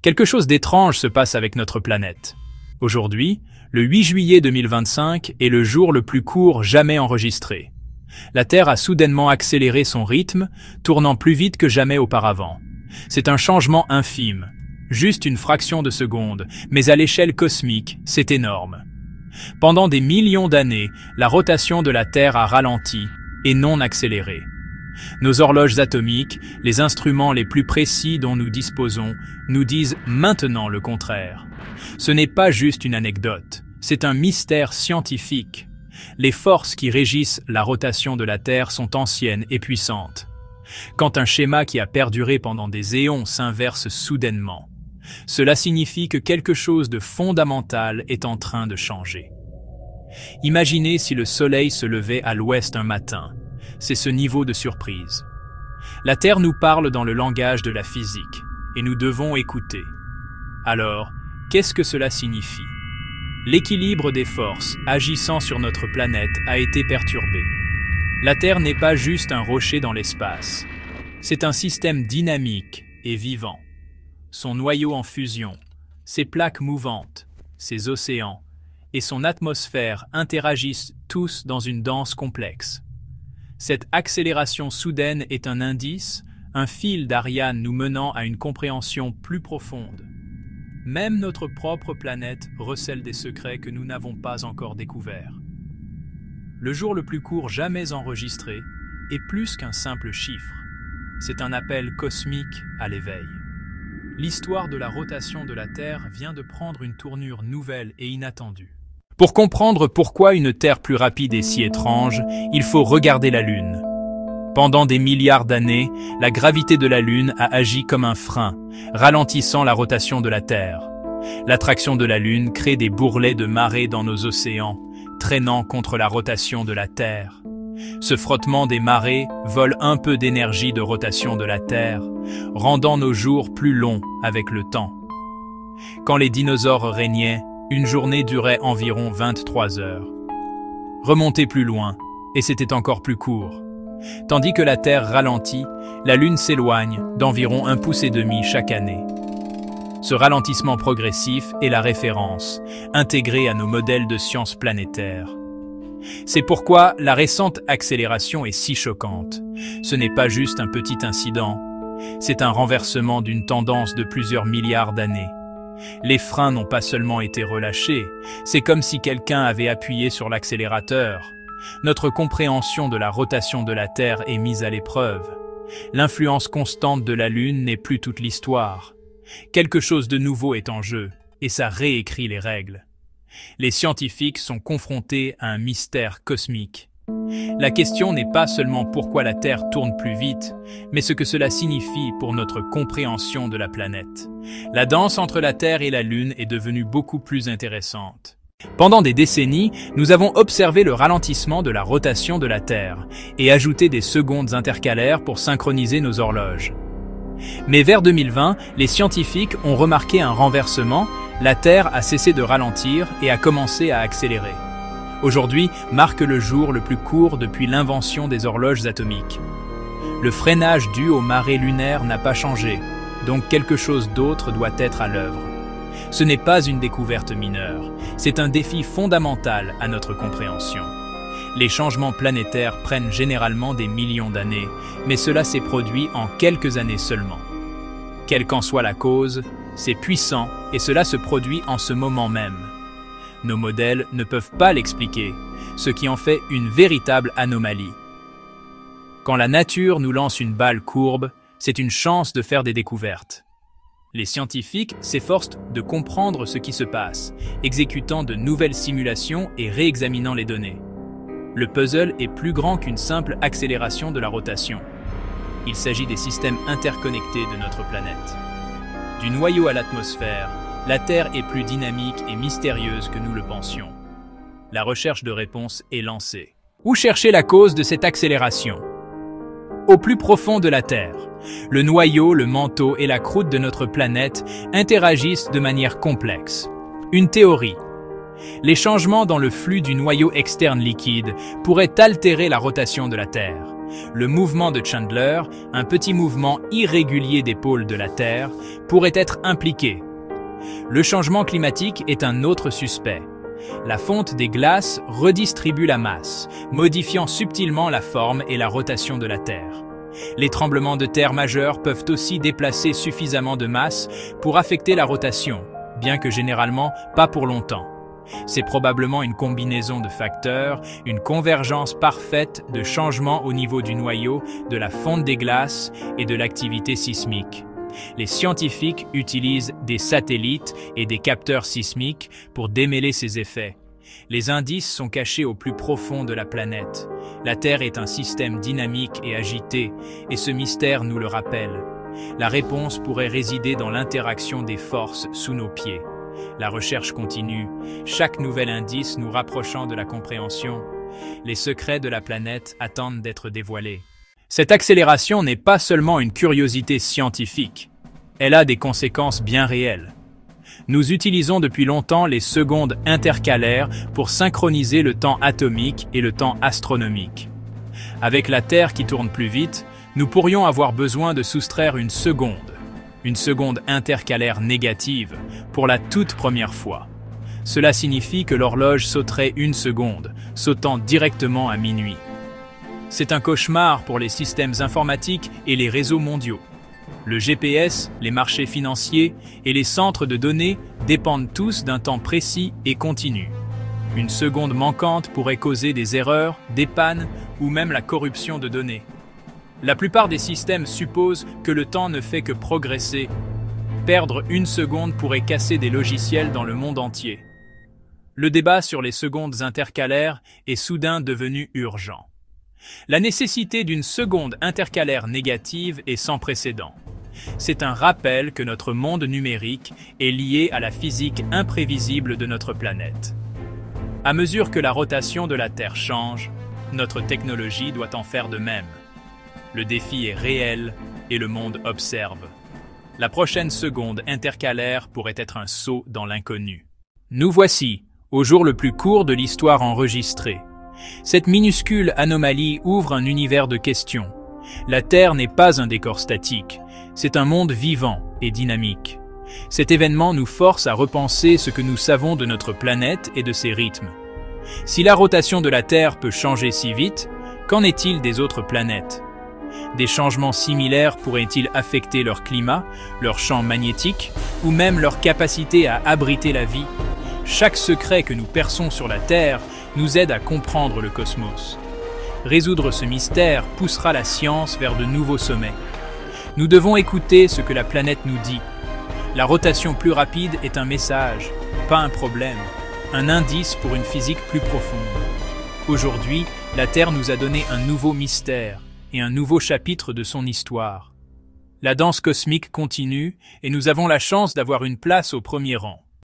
Quelque chose d'étrange se passe avec notre planète. Aujourd'hui, le 8 juillet 2025 est le jour le plus court jamais enregistré. La Terre a soudainement accéléré son rythme, tournant plus vite que jamais auparavant. C'est un changement infime, juste une fraction de seconde, mais à l'échelle cosmique, c'est énorme. Pendant des millions d'années, la rotation de la Terre a ralenti et non accéléré. Nos horloges atomiques, les instruments les plus précis dont nous disposons, nous disent maintenant le contraire. Ce n'est pas juste une anecdote, c'est un mystère scientifique. Les forces qui régissent la rotation de la Terre sont anciennes et puissantes. Quand un schéma qui a perduré pendant des éons s'inverse soudainement, cela signifie que quelque chose de fondamental est en train de changer. Imaginez si le soleil se levait à l'ouest un matin. C'est ce niveau de surprise. La Terre nous parle dans le langage de la physique, et nous devons écouter. Alors, qu'est-ce que cela signifie? L'équilibre des forces agissant sur notre planète a été perturbé. La Terre n'est pas juste un rocher dans l'espace. C'est un système dynamique et vivant. Son noyau en fusion, ses plaques mouvantes, ses océans et son atmosphère interagissent tous dans une danse complexe. Cette accélération soudaine est un indice, un fil d'Ariane nous menant à une compréhension plus profonde. Même notre propre planète recèle des secrets que nous n'avons pas encore découverts. Le jour le plus court jamais enregistré est plus qu'un simple chiffre. C'est un appel cosmique à l'éveil. L'histoire de la rotation de la Terre vient de prendre une tournure nouvelle et inattendue. Pour comprendre pourquoi une Terre plus rapide est si étrange, il faut regarder la Lune. Pendant des milliards d'années, la gravité de la Lune a agi comme un frein, ralentissant la rotation de la Terre. L'attraction de la Lune crée des bourrelets de marée dans nos océans, traînant contre la rotation de la Terre. Ce frottement des marées vole un peu d'énergie de rotation de la Terre, rendant nos jours plus longs avec le temps. Quand les dinosaures régnaient, une journée durait environ 23 heures. Remontez plus loin, et c'était encore plus court. Tandis que la Terre ralentit, la Lune s'éloigne d'environ 1,5 pouce chaque année. Ce ralentissement progressif est la référence, intégrée à nos modèles de sciences planétaires. C'est pourquoi la récente accélération est si choquante. Ce n'est pas juste un petit incident, c'est un renversement d'une tendance de plusieurs milliards d'années. Les freins n'ont pas seulement été relâchés, c'est comme si quelqu'un avait appuyé sur l'accélérateur. Notre compréhension de la rotation de la Terre est mise à l'épreuve. L'influence constante de la Lune n'est plus toute l'histoire. Quelque chose de nouveau est en jeu, et ça réécrit les règles. Les scientifiques sont confrontés à un mystère cosmique. La question n'est pas seulement pourquoi la Terre tourne plus vite, mais ce que cela signifie pour notre compréhension de la planète. La danse entre la Terre et la Lune est devenue beaucoup plus intéressante. Pendant des décennies, nous avons observé le ralentissement de la rotation de la Terre et ajouté des secondes intercalaires pour synchroniser nos horloges. Mais vers 2020, les scientifiques ont remarqué un renversement, la Terre a cessé de ralentir et a commencé à accélérer. Aujourd'hui marque le jour le plus court depuis l'invention des horloges atomiques. Le freinage dû aux marées lunaires n'a pas changé, donc quelque chose d'autre doit être à l'œuvre. Ce n'est pas une découverte mineure, c'est un défi fondamental à notre compréhension. Les changements planétaires prennent généralement des millions d'années, mais cela s'est produit en quelques années seulement. Quelle qu'en soit la cause, c'est puissant et cela se produit en ce moment même. Nos modèles ne peuvent pas l'expliquer, ce qui en fait une véritable anomalie. Quand la nature nous lance une balle courbe, c'est une chance de faire des découvertes. Les scientifiques s'efforcent de comprendre ce qui se passe, exécutant de nouvelles simulations et réexaminant les données. Le puzzle est plus grand qu'une simple accélération de la rotation. Il s'agit des systèmes interconnectés de notre planète. Du noyau à l'atmosphère, la Terre est plus dynamique et mystérieuse que nous le pensions. La recherche de réponses est lancée. Où chercher la cause de cette accélération? Au plus profond de la Terre, le noyau, le manteau et la croûte de notre planète interagissent de manière complexe. Une théorie. Les changements dans le flux du noyau externe liquide pourraient altérer la rotation de la Terre. Le mouvement de Chandler, un petit mouvement irrégulier des pôles de la Terre, pourrait être impliqué. Le changement climatique est un autre suspect. La fonte des glaces redistribue la masse, modifiant subtilement la forme et la rotation de la Terre. Les tremblements de terre majeurs peuvent aussi déplacer suffisamment de masse pour affecter la rotation, bien que généralement pas pour longtemps. C'est probablement une combinaison de facteurs, une convergence parfaite de changements au niveau du noyau, de la fonte des glaces et de l'activité sismique. Les scientifiques utilisent des satellites et des capteurs sismiques pour démêler ces effets. Les indices sont cachés au plus profond de la planète. La Terre est un système dynamique et agité, et ce mystère nous le rappelle. La réponse pourrait résider dans l'interaction des forces sous nos pieds. La recherche continue, chaque nouvel indice nous rapprochant de la compréhension. Les secrets de la planète attendent d'être dévoilés. Cette accélération n'est pas seulement une curiosité scientifique, elle a des conséquences bien réelles. Nous utilisons depuis longtemps les secondes intercalaires pour synchroniser le temps atomique et le temps astronomique. Avec la Terre qui tourne plus vite, nous pourrions avoir besoin de soustraire une seconde intercalaire négative, pour la toute première fois. Cela signifie que l'horloge sauterait une seconde, sautant directement à minuit. C'est un cauchemar pour les systèmes informatiques et les réseaux mondiaux. Le GPS, les marchés financiers et les centres de données dépendent tous d'un temps précis et continu. Une seconde manquante pourrait causer des erreurs, des pannes ou même la corruption de données. La plupart des systèmes supposent que le temps ne fait que progresser. Perdre une seconde pourrait casser des logiciels dans le monde entier. Le débat sur les secondes intercalaires est soudain devenu urgent. La nécessité d'une seconde intercalaire négative est sans précédent. C'est un rappel que notre monde numérique est lié à la physique imprévisible de notre planète. À mesure que la rotation de la Terre change, notre technologie doit en faire de même. Le défi est réel et le monde observe. La prochaine seconde intercalaire pourrait être un saut dans l'inconnu. Nous voici, au jour le plus court de l'histoire enregistrée. Cette minuscule anomalie ouvre un univers de questions. La Terre n'est pas un décor statique, c'est un monde vivant et dynamique. Cet événement nous force à repenser ce que nous savons de notre planète et de ses rythmes. Si la rotation de la Terre peut changer si vite, qu'en est-il des autres planètes ? Des changements similaires pourraient-ils affecter leur climat, leur champ magnétique, ou même leur capacité à abriter la vie ? Chaque secret que nous perçons sur la Terre nous aide à comprendre le cosmos. Résoudre ce mystère poussera la science vers de nouveaux sommets. Nous devons écouter ce que la planète nous dit. La rotation plus rapide est un message, pas un problème, un indice pour une physique plus profonde. Aujourd'hui, la Terre nous a donné un nouveau mystère et un nouveau chapitre de son histoire. La danse cosmique continue et nous avons la chance d'avoir une place au premier rang.